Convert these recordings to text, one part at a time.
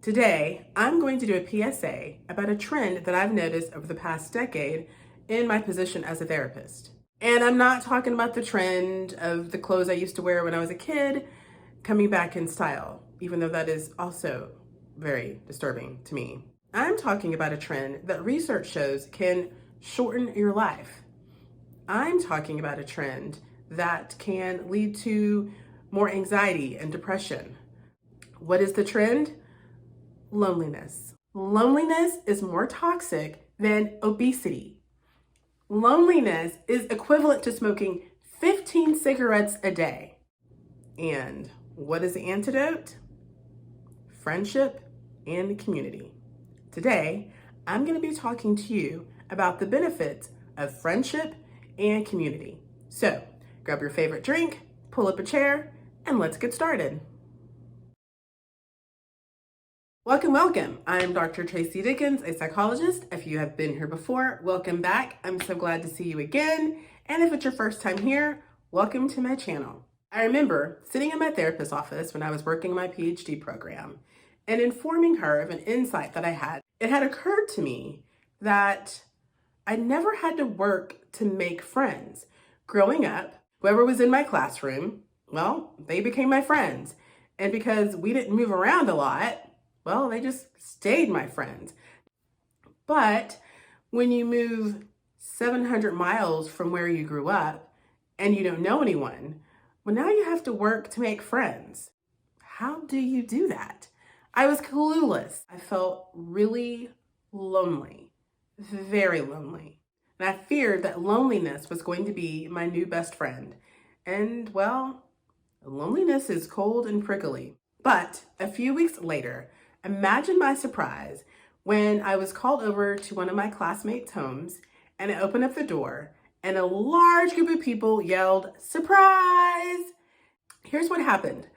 Today, I'm going to do a PSA about a trend that I've noticed over the past decade in my position as a therapist. And I'm not talking about the trend of the clothes I used to wear when I was a kid coming back in style, even though that is also very disturbing to me. I'm talking about a trend that research shows can shorten your life. I'm talking about a trend that can lead to more anxiety and depression. What is the trend? Loneliness. Loneliness is more toxic than obesity. Loneliness is equivalent to smoking 15 cigarettes a day. And what is the antidote? Friendship and community. Today, I'm going to be talking to you about the benefits of friendship and community. So, grab your favorite drink, pull up a chair, and let's get started. Welcome. I'm Dr. Tracy Dickens, a psychologist. If you have been here before, welcome back. I'm so glad to see you again. And if it's your first time here, welcome to my channel. I remember sitting in my therapist's office when I was working my PhD program and informing her of an insight that I had. It had occurred to me that I never had to work to make friends. Growing up, whoever was in my classroom, well, they became my friends. And because we didn't move around a lot, well, they just stayed my friends. But when you move 700 miles from where you grew up and you don't know anyone, well, now you have to work to make friends. How do you do that? I was clueless. I felt really lonely, very lonely. And I feared that loneliness was going to be my new best friend. And well, loneliness is cold and prickly. But a few weeks later, imagine my surprise when I was called over to one of my classmates' homes and I opened up the door and a large group of people yelled, "Surprise!" Here's what happened.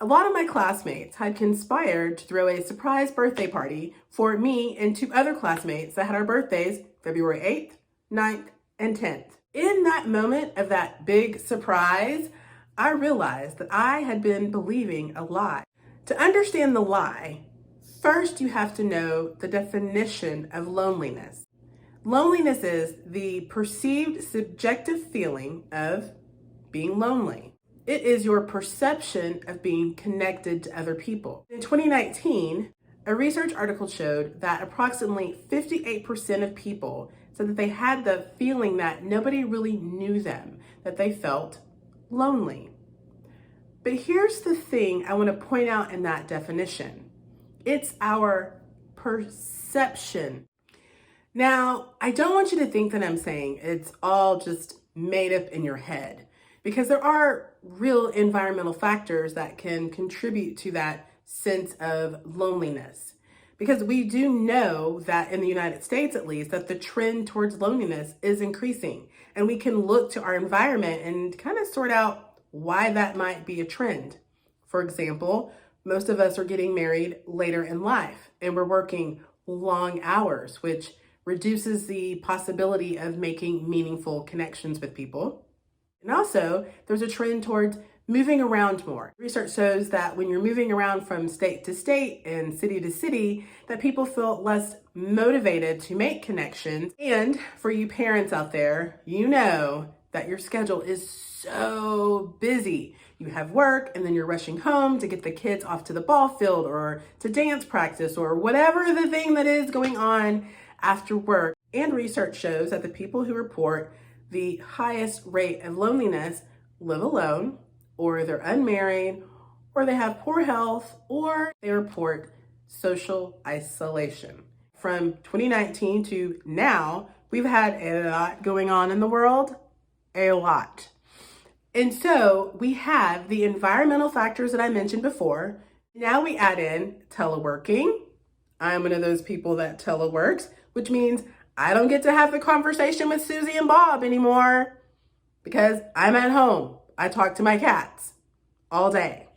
A lot of my classmates had conspired to throw a surprise birthday party for me and two other classmates that had our birthdays February 8th, 9th, and 10th. In that moment of that big surprise, I realized that I had been believing a lie. To understand the lie, first you have to know the definition of loneliness. Loneliness is the perceived subjective feeling of being lonely. It is your perception of being connected to other people. In 2019, a research article showed that approximately 58% of people said that they had the feeling that nobody really knew them, that they felt lonely. But here's the thing I want to point out in that definition. It's our perception. Now, I don't want you to think that I'm saying it's all just made up in your head, because there are real environmental factors that can contribute to that sense of loneliness. Because we do know that in the United States, at least, that the trend towards loneliness is increasing. And we can look to our environment and kind of sort out why that might be a trend. For example, most of us are getting married later in life and we're working long hours, which reduces the possibility of making meaningful connections with people. And also, there's a trend towards moving around more. Research shows that when you're moving around from state to state and city to city, that people feel less motivated to make connections. And for you parents out there, you know that your schedule is so busy. You have work and then you're rushing home to get the kids off to the ball field or to dance practice or whatever the thing that is going on after work. And research shows that the people who report the highest rate of loneliness live alone, or they're unmarried, or they have poor health, or they report social isolation. From 2019 to now, we've had a lot going on in the world. A lot. And so we have the environmental factors that I mentioned before. Now we add in teleworking. I'm one of those people that teleworks, which means I don't get to have the conversation with Susie and Bob anymore because I'm at home. I talk to my cats all day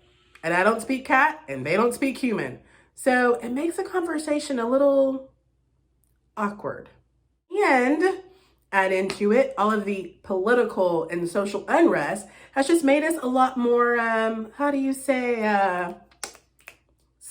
and I don't speak cat and they don't speak human. So it makes the conversation a little awkward. And add into it all of the political and social unrest has just made us a lot more,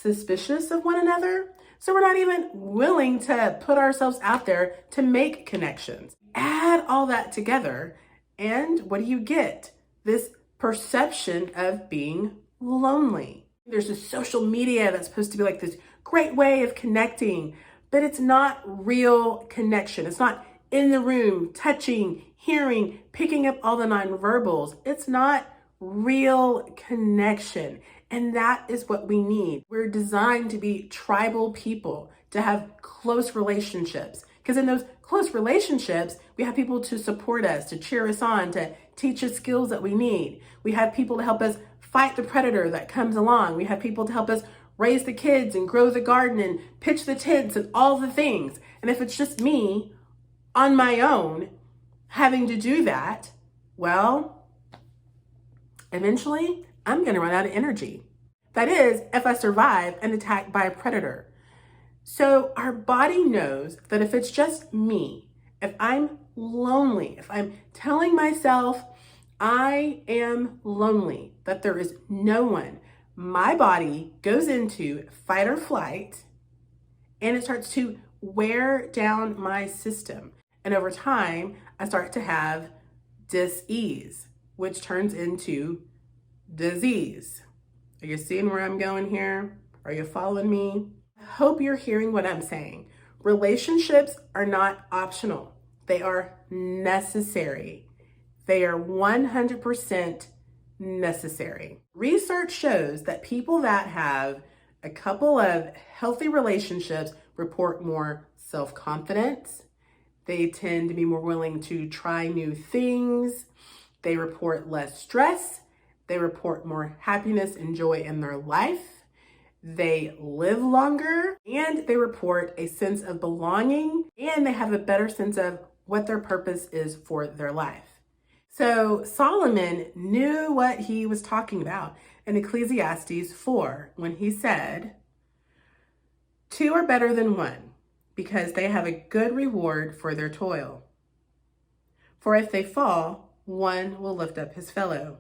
suspicious of one another. So we're not even willing to put ourselves out there to make connections. Add all that together, and what do you get? This perception of being lonely. There's this social media that's supposed to be like this great way of connecting, but it's not real connection. It's not in the room, touching, hearing, picking up all the nonverbals. It's not real connection. And that is what we need. We're designed to be tribal people, to have close relationships. Because in those close relationships, we have people to support us, to cheer us on, to teach us skills that we need. We have people to help us fight the predator that comes along. We have people to help us raise the kids and grow the garden and pitch the tents and all the things. And if it's just me on my own having to do that, well, eventually I'm going to run out of energy. That is, if I survive an attack by a predator. So our body knows that if it's just me, if I'm lonely, if I'm telling myself I am lonely, that there is no one, my body goes into fight or flight, and it starts to wear down my system. And over time, I start to have dis-ease, which turns into disease. Are you seeing where I'm going here? Are you following me? I hope you're hearing what I'm saying. Relationships are not optional. They are necessary. They are 100% necessary. Research shows that people that have a couple of healthy relationships report more self-confidence. They tend to be more willing to try new things. They report less stress. They report more happiness and joy in their life. They live longer, and they report a sense of belonging, and they have a better sense of what their purpose is for their life. So Solomon knew what he was talking about in Ecclesiastes 4 when he said, "Two are better than one, because they have a good reward for their toil. For if they fall, one will lift up his fellow.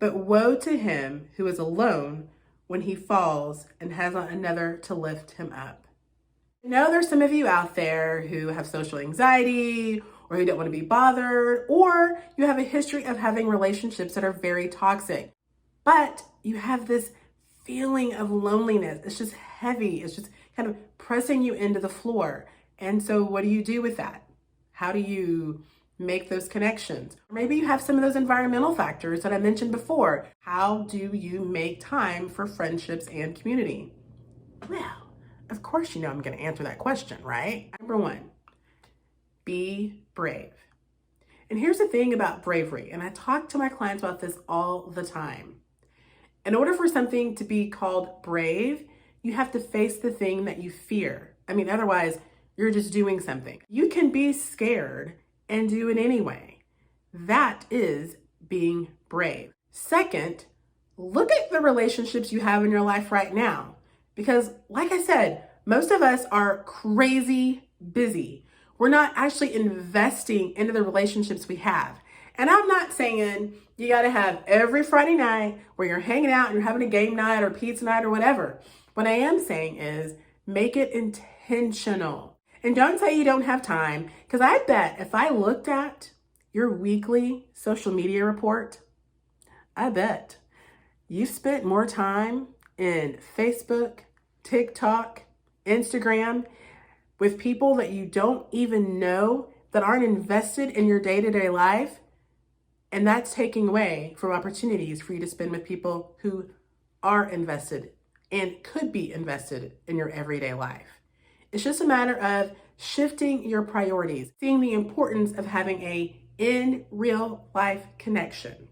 But woe to him who is alone when he falls and has not another to lift him up." I know there's some of you out there who have social anxiety, or who don't want to be bothered, or you have a history of having relationships that are very toxic. But you have this feeling of loneliness. It's just heavy. It's just kind of pressing you into the floor. And so what do you do with that? How do you make those connections? Or maybe you have some of those environmental factors that I mentioned before. How do you make time for friendships and community? Well, of course, you know I'm going to answer that question, right? Number one, be brave. And here's the thing about bravery, and I talk to my clients about this all the time. In order for something to be called brave, you have to face the thing that you fear. I mean, otherwise, you're just doing something. You can be scared and do it anyway. That is being brave. Second, look at the relationships you have in your life right now. Because like I said, most of us are crazy busy. We're not actually investing into the relationships we have. And I'm not saying you got to have every Friday night where you're hanging out and you're having a game night or pizza night or whatever. What I am saying is make it intentional. And don't say you don't have time, because I bet if I looked at your weekly social media report, I bet you spent more time in Facebook, TikTok, Instagram with people that you don't even know, that aren't invested in your day-to-day life. And that's taking away from opportunities for you to spend with people who are invested and could be invested in your everyday life. It's just a matter of shifting your priorities, seeing the importance of having a in real life connection.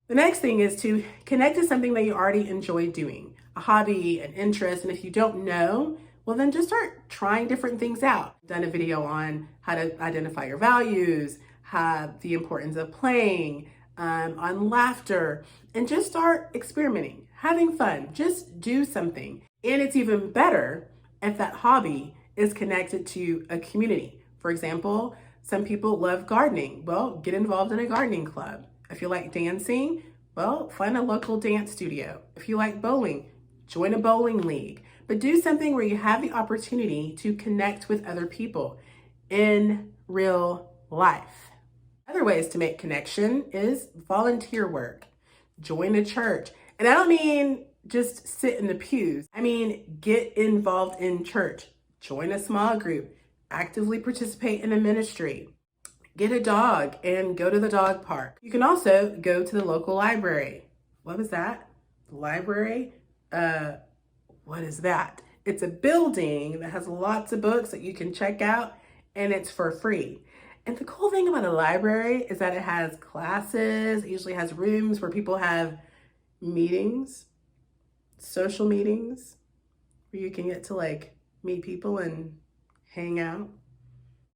The next thing is to connect to something that you already enjoy doing, a hobby, an interest. And if you don't know, well, then just start trying different things out. I've done a video on how to identify your values, the importance of playing, on laughter, and just start experimenting, having fun. Just do something. And it's even better if that hobby is connected to a community. For example, some people love gardening. Well, get involved in a gardening club. If you like dancing, well, find a local dance studio. If you like bowling, join a bowling league, but do something where you have the opportunity to connect with other people in real life. Other ways to make connection is volunteer work. Join a church. And I don't mean just sit in the pews. I mean, get involved in church. Join a small group. Actively participate in a ministry. Get a dog and go to the dog park. You can also go to the local library. What was that? Library? What is that? It's a building that has lots of books that you can check out, and it's for free. And the cool thing about a library is that it has classes. It usually has rooms where people have meetings, social meetings, where you can get to like meet people and hang out.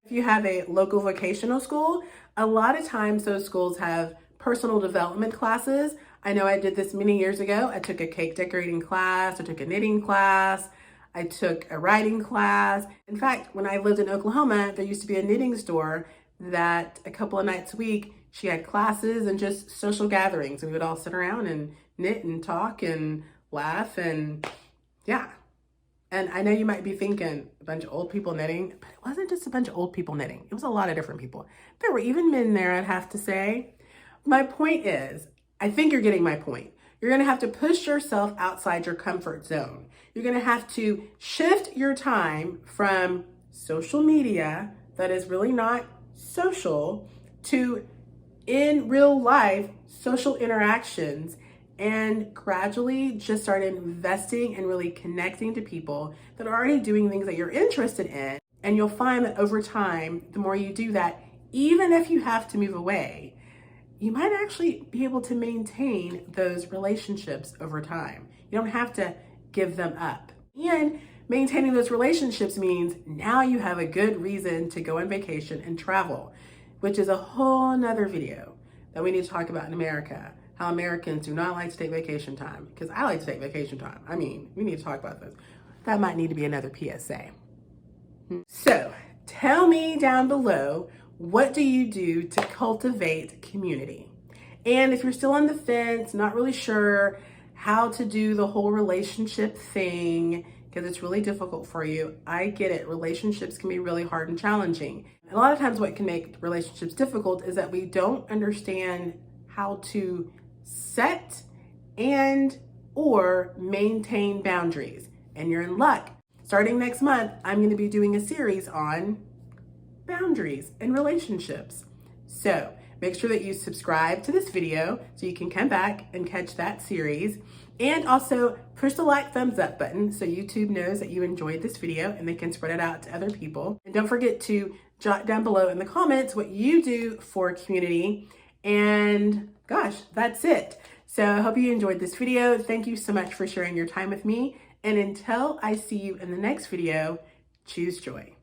If you have a local vocational school, a lot of times those schools have personal development classes. I know I did this many years ago. I took a cake decorating class, I took a knitting class, I took a writing class. In fact, when I lived in Oklahoma, there used to be a knitting store that a couple of nights a week, she had classes and just social gatherings. And we would all sit around and knit and talk and laugh and yeah. And I know you might be thinking a bunch of old people knitting, but it wasn't just a bunch of old people knitting. It was a lot of different people. There were even men there, I'd have to say. My point is, I think you're getting my point. You're gonna have to push yourself outside your comfort zone. You're gonna have to shift your time from social media that is really not social to in real life social interactions, and gradually just start investing and really connecting to people that are already doing things that you're interested in. And you'll find that over time, the more you do that, even if you have to move away, you might actually be able to maintain those relationships over time. You don't have to give them up. And maintaining those relationships means now you have a good reason to go on vacation and travel, which is a whole nother video that we need to talk about in America. How Americans do not like to take vacation time, because I like to take vacation time. I mean, we need to talk about this. That might need to be another PSA. So tell me down below, what do you do to cultivate community? And if you're still on the fence, not really sure how to do the whole relationship thing, because it's really difficult for you, I get it. Relationships can be really hard and challenging. A lot of times what can make relationships difficult is that we don't understand how to set and or maintain boundaries. And you're in luck. Starting next month, I'm going to be doing a series on boundaries and relationships. So make sure that you subscribe to this video so you can come back and catch that series. And also push the like thumbs up button so YouTube knows that you enjoyed this video and they can spread it out to other people. And don't forget to jot down below in the comments what you do for community. And gosh, that's it. So I hope you enjoyed this video. Thank you so much for sharing your time with me. And until I see you in the next video, choose joy.